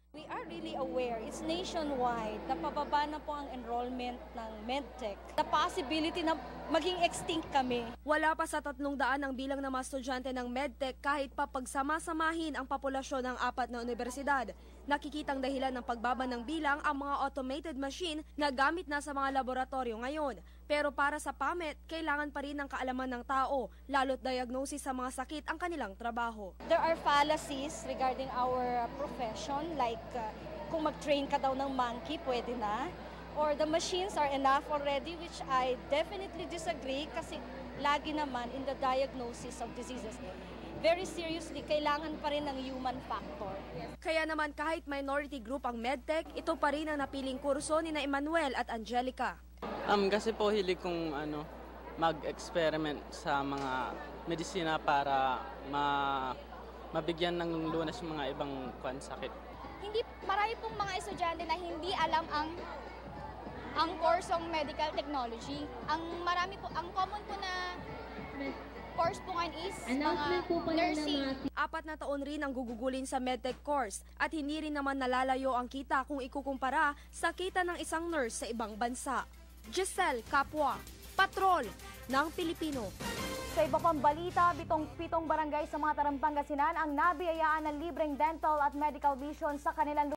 We are really aware, it's nationwide, na pababa na po ang enrollment ng medtech. The possibility na maging extinct kami. Wala pa sa 300 ang bilang ng mga estudyante ng medtech kahit pa pagsama-samahin ang populasyon ng 4 na universidad. Nakikitang dahilan ng pagbaba ng bilang ang mga automated machine na gamit na sa mga laboratorio ngayon. Pero para sa PAMET, kailangan pa rin ng kaalaman ng tao, lalo't diagnosis sa mga sakit ang kanilang trabaho. There are fallacies regarding our profession, like kung mag-train ka daw ng monkey, pwede na. Or the machines are enough already, which I definitely disagree kasi lagi naman in the diagnosis of diseases, very seriously, kailangan pa rin ng human factor. Kaya naman kahit minority group ang medtech, ito pa rin ang napiling kurso ni na Emmanuel at Angelica. Kasi po hilig kong mag-experiment sa mga medisina para mabigyan ng lunas yung mga ibang sakit. Marami pong mga estudyante na hindi alam ang kursong medical technology. Ang common po na course po ngayon is mga nursing. 4 na taon rin ang gugugulin sa medtech course at hindi rin naman nalalayo ang kita kung ikukumpara sa kita ng isang nurse sa ibang bansa. Giselle Capua, Patrol ng Pilipino. Sa iba pang balita, 7 barangay sa Mataram, Pangasinan ang nabiyayaan ng libreng dental at medical vision sa kanilang